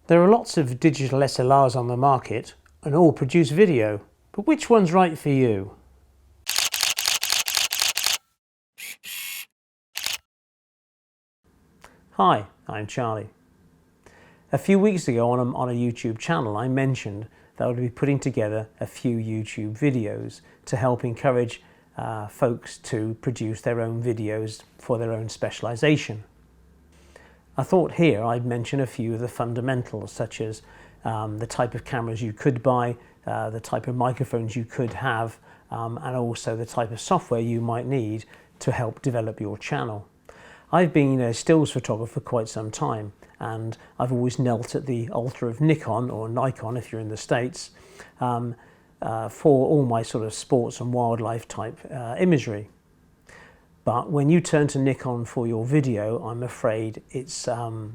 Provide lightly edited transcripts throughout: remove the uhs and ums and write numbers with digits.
There are lots of digital SLRs on the market and all produce video, but which one's right for you? Hi, I'm Charlie. A few weeks ago on a YouTube channel I mentioned that I would be putting together a few YouTube videos to help encourage folks to produce their own videos for their own specialisation. I thought here I'd mention a few of the fundamentals, such as the type of cameras you could buy, the type of microphones you could have, and also the type of software you might need to help develop your channel. I've been a stills photographer for quite some time, and I've always knelt at the altar of Nikon, or Nikon if you're in the States, for all my sort of sports and wildlife type imagery. But when you turn to Nikon for your video, I'm afraid it's not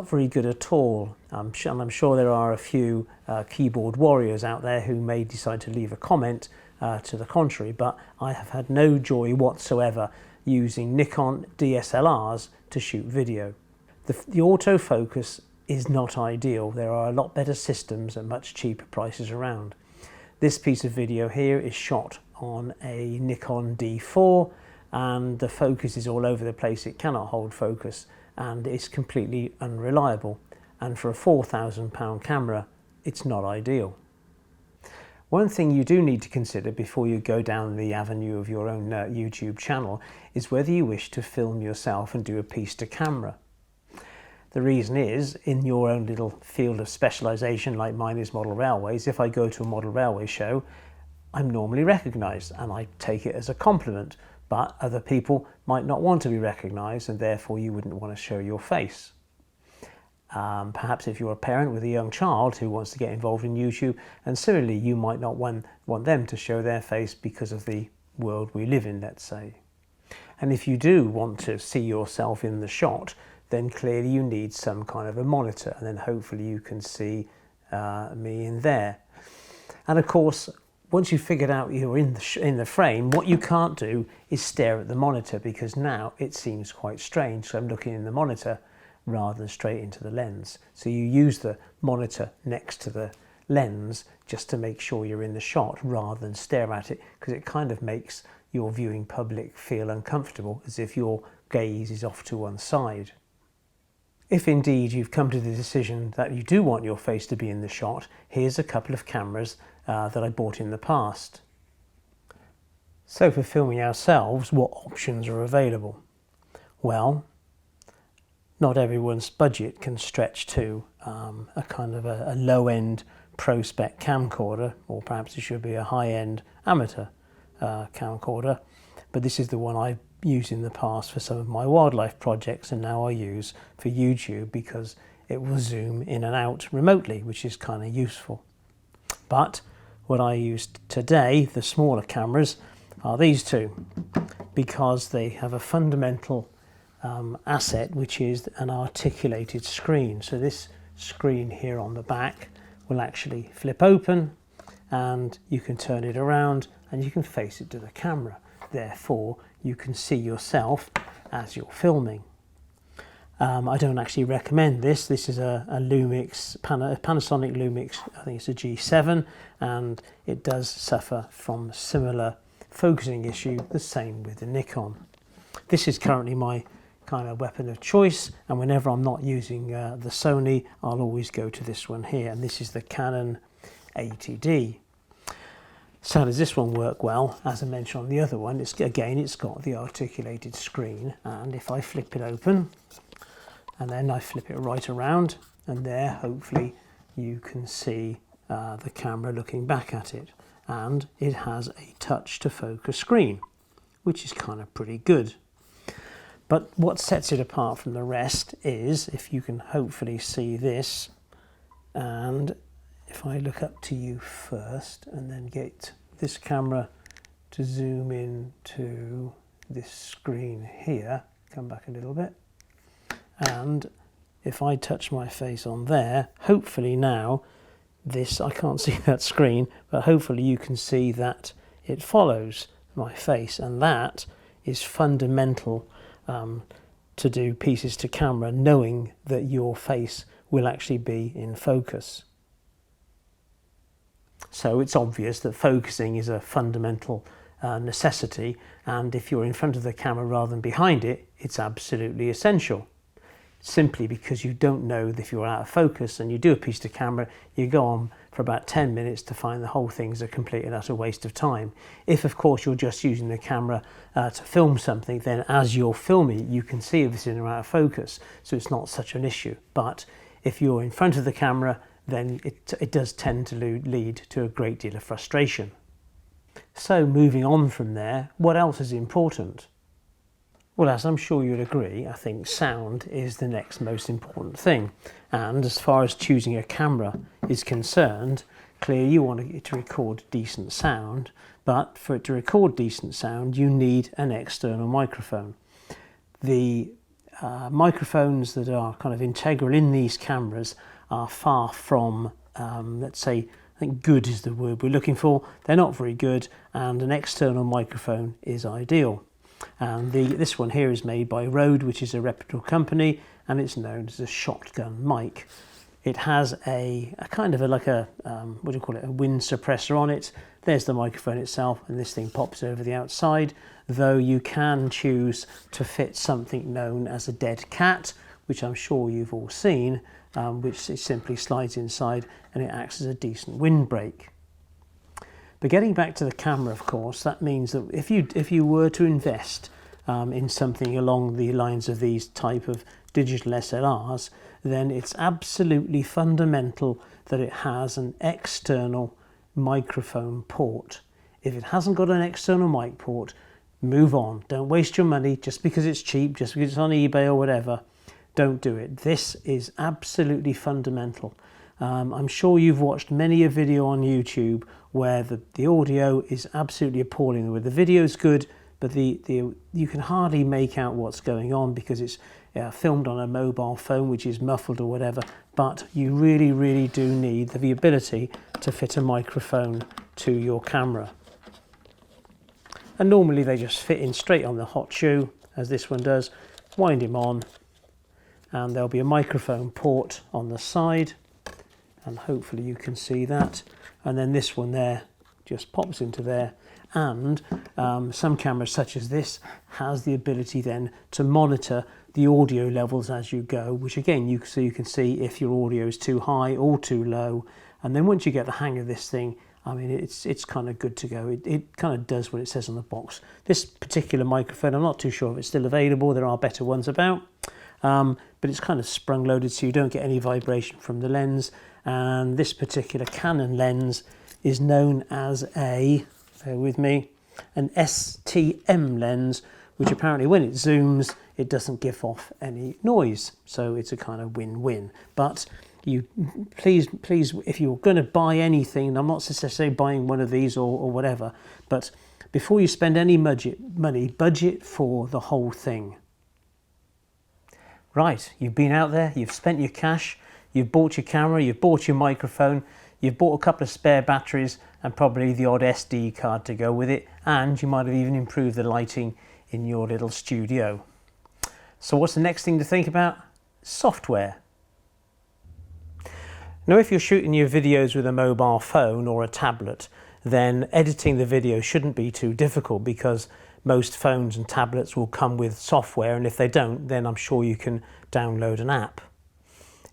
very good at all. And I'm sure there are a few keyboard warriors out there who may decide to leave a comment to the contrary, but I have had no joy whatsoever using Nikon DSLRs to shoot video. The autofocus is not ideal. There are a lot better systems at much cheaper prices around. This piece of video here is shot on a Nikon D4 and the focus is all over the place. It cannot hold focus and it's completely unreliable, and for a £4,000 camera it's not ideal. One thing you do need to consider before you go down the avenue of your own YouTube channel is whether you wish to film yourself and do a piece to camera. The reason is, in your own little field of specialisation like mine is model railways, if I go to a model railway show, I'm normally recognised and I take it as a compliment, but other people might not want to be recognised and therefore you wouldn't want to show your face. Perhaps if you're a parent with a young child who wants to get involved in YouTube, and similarly you might not want them to show their face because of the world we live in, let's say. And if you do want to see yourself in the shot, then clearly you need some kind of a monitor, and then hopefully you can see me in there. And of course, once you've figured out you're in the frame, what you can't do is stare at the monitor, because now it seems quite strange. So I'm looking in the monitor rather than straight into the lens. So you use the monitor next to the lens just to make sure you're in the shot rather than stare at it, because it kind of makes your viewing public feel uncomfortable, as if your gaze is off to one side. If indeed you've come to the decision that you do want your face to be in the shot, here's a couple of cameras that I bought in the past. So for filming ourselves, what options are available? Well, not everyone's budget can stretch to a kind of a low-end pro spec camcorder, or perhaps it should be a high-end amateur camcorder, but this is the one I've used in the past for some of my wildlife projects, and now I use for YouTube because it will zoom in and out remotely, which is kind of useful. But what I used today, the smaller cameras, are these two, because they have a fundamental asset, which is an articulated screen. So this screen here on the back will actually flip open and you can turn it around and you can face it to the camera. Therefore, you can see yourself as you're filming. I don't actually recommend this. This is a Lumix, Panasonic Lumix, I think it's a G7, and it does suffer from similar focusing issue, the same with the Nikon. This is currently my kind of weapon of choice, and whenever I'm not using the Sony, I'll always go to this one here, and this is the Canon 80D. So how does this one work? Well, as I mentioned on the other one, it's got the articulated screen, and if I flip it open and then I flip it right around, and there hopefully you can see the camera looking back at it, and it has a touch to focus screen, which is kind of pretty good. But what sets it apart from the rest is, if you can hopefully see this, and if I look up to you first and then get this camera to zoom in to this screen here, come back a little bit, and if I touch my face on there, hopefully now this, I can't see that screen, but hopefully you can see that it follows my face, and that is fundamental to do pieces to camera knowing that your face will actually be in focus. So it's obvious that focusing is a fundamental necessity, and if you're in front of the camera rather than behind it, it's absolutely essential. Simply because you don't know if you're out of focus and you do a piece to camera, you go on for about 10 minutes to find the whole thing's a complete and utter waste of time. If of course you're just using the camera to film something, then as you're filming you can see if it's in or out of focus, so it's not such an issue. But if you're in front of the camera, then it does tend to lead to a great deal of frustration. So moving on from there, what else is important? Well, as I'm sure you'll agree, I think sound is the next most important thing. And as far as choosing a camera is concerned, clearly you want it to record decent sound, but for it to record decent sound, you need an external microphone. The microphones that are kind of integral in these cameras are far from, let's say, I think good is the word we're looking for. They're not very good, and an external microphone is ideal. And this one here is made by Rode, which is a reputable company, and it's known as a shotgun mic. It has a kind of like a what do you call it, a wind suppressor on it. There's the microphone itself, and this thing pops over the outside, though you can choose to fit something known as a dead cat, which I'm sure you've all seen, which it simply slides inside and it acts as a decent windbreak. But getting back to the camera, of course, that means that if you were to invest in something along the lines of these type of digital SLRs, then it's absolutely fundamental that it has an external microphone port. If it hasn't got an external mic port, move on. Don't waste your money just because it's cheap, just because it's on eBay or whatever. Don't do it. This is absolutely fundamental. I'm sure you've watched many a video on YouTube where the audio is absolutely appalling, where the video is good, but you can hardly make out what's going on because it's filmed on a mobile phone, which is muffled or whatever. But you really, really do need the ability to fit a microphone to your camera. And normally they just fit in straight on the hot shoe, as this one does. Wind him on, and there'll be a microphone port on the side, and hopefully you can see that. And then this one there just pops into there, and some cameras such as this has the ability then to monitor the audio levels as you go, which again you can see if your audio is too high or too low. And then once you get the hang of this thing, I mean, it's kind of good to go. It kind of does what it says on the box. This particular microphone, I'm not too sure if it's still available. There are better ones about, but it's kind of sprung loaded so you don't get any vibration from the lens. And this particular Canon lens is known as bear with me, an STM lens, which apparently when it zooms, it doesn't give off any noise. So it's a kind of win-win. But you please, if you're going to buy anything, and I'm not necessarily buying one of these or whatever, but before you spend any money, budget for the whole thing. Right, you've been out there, you've spent your cash, you've bought your camera, you've bought your microphone, you've bought a couple of spare batteries and probably the odd SD card to go with it, and you might have even improved the lighting in your little studio. So what's the next thing to think about? Software. Now, if you're shooting your videos with a mobile phone or a tablet, then editing the video shouldn't be too difficult because most phones and tablets will come with software, and if they don't, then I'm sure you can download an app.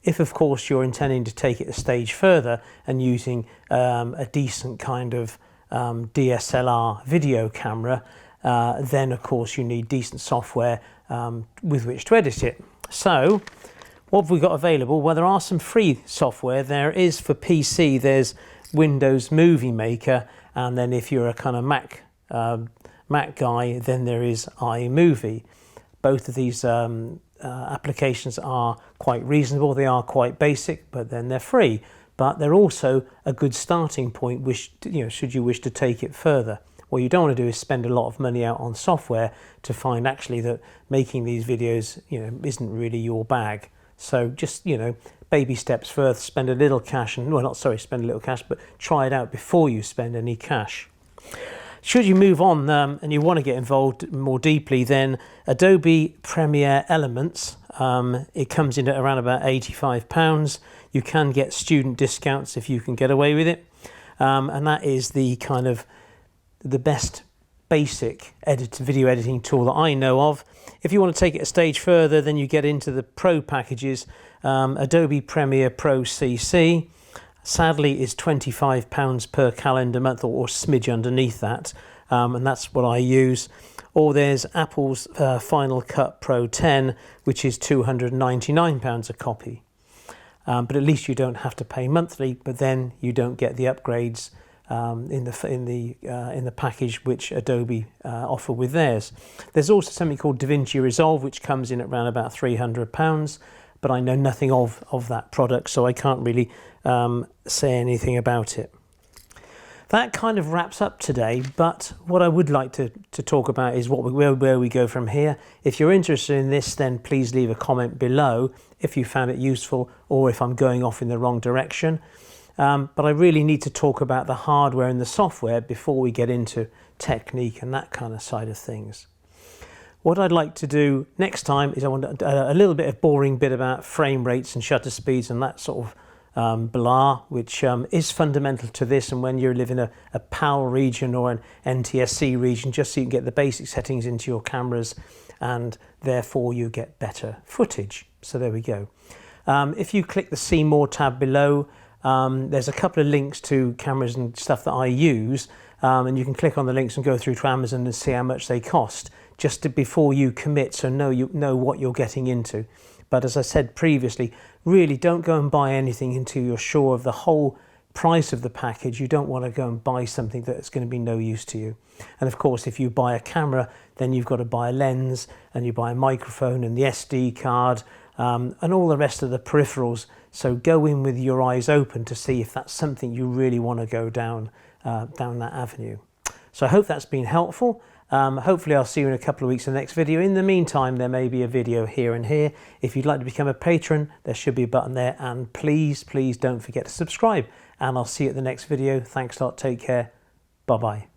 If, of course, you're intending to take it a stage further and using a decent kind of DSLR video camera, then, of course, you need decent software with which to edit it. So, what have we got available? Well, there are some free software. There is for PC, there's Windows Movie Maker, and then if you're a kind of Mac guy, then there is iMovie. Both of these applications are quite reasonable. They are quite basic, but then they're free. But they're also a good starting point, which, should you wish to take it further. What you don't want to do is spend a lot of money out on software to find actually that making these videos, isn't really your bag. So just, baby steps further, spend a little cash, but try it out before you spend any cash. Should you move on and you want to get involved more deeply, then Adobe Premiere Elements, it comes in at around about £85. You can get student discounts if you can get away with it. And that is the kind of the best basic video editing tool that I know of. If you want to take it a stage further, then you get into the Pro packages. Adobe Premiere Pro CC, sadly, is £25 per calendar month, or smidge underneath that, and that's what I use. Or there's Apple's Final Cut Pro 10, which is £299 a copy. But at least you don't have to pay monthly, but then you don't get the upgrades in the package which Adobe offer with theirs. There's also something called DaVinci Resolve, which comes in at around about £300, but I know nothing of that product, so I can't really say anything about it. That kind of wraps up today, but what I would like to talk about is where we go from here. If you're interested in this, then please leave a comment below if you found it useful or if I'm going off in the wrong direction. But I really need to talk about the hardware and the software before we get into technique and that kind of side of things. What I'd like to do next time is I want a little bit of boring bit about frame rates and shutter speeds and that sort of blah, which is fundamental to this, and when you live in a PAL region or an NTSC region, just so you can get the basic settings into your cameras and therefore you get better footage. So there we go. If you click the See More tab below, there's a couple of links to cameras and stuff that I use, and you can click on the links and go through to Amazon and see how much they cost before you commit, so you know what you're getting into. But as I said previously, really don't go and buy anything until you're sure of the whole price of the package. You don't want to go and buy something that's going to be no use to you. And of course, if you buy a camera, then you've got to buy a lens, and you buy a microphone and the SD card and all the rest of the peripherals. So go in with your eyes open to see if that's something you really want to go down that avenue. So I hope that's been helpful. Hopefully I'll see you in a couple of weeks in the next video. In the meantime, there may be a video here and here. If you'd like to become a patron, there should be a button there. And please don't forget to subscribe. And I'll see you at the next video. Thanks a lot. Take care. Bye-bye.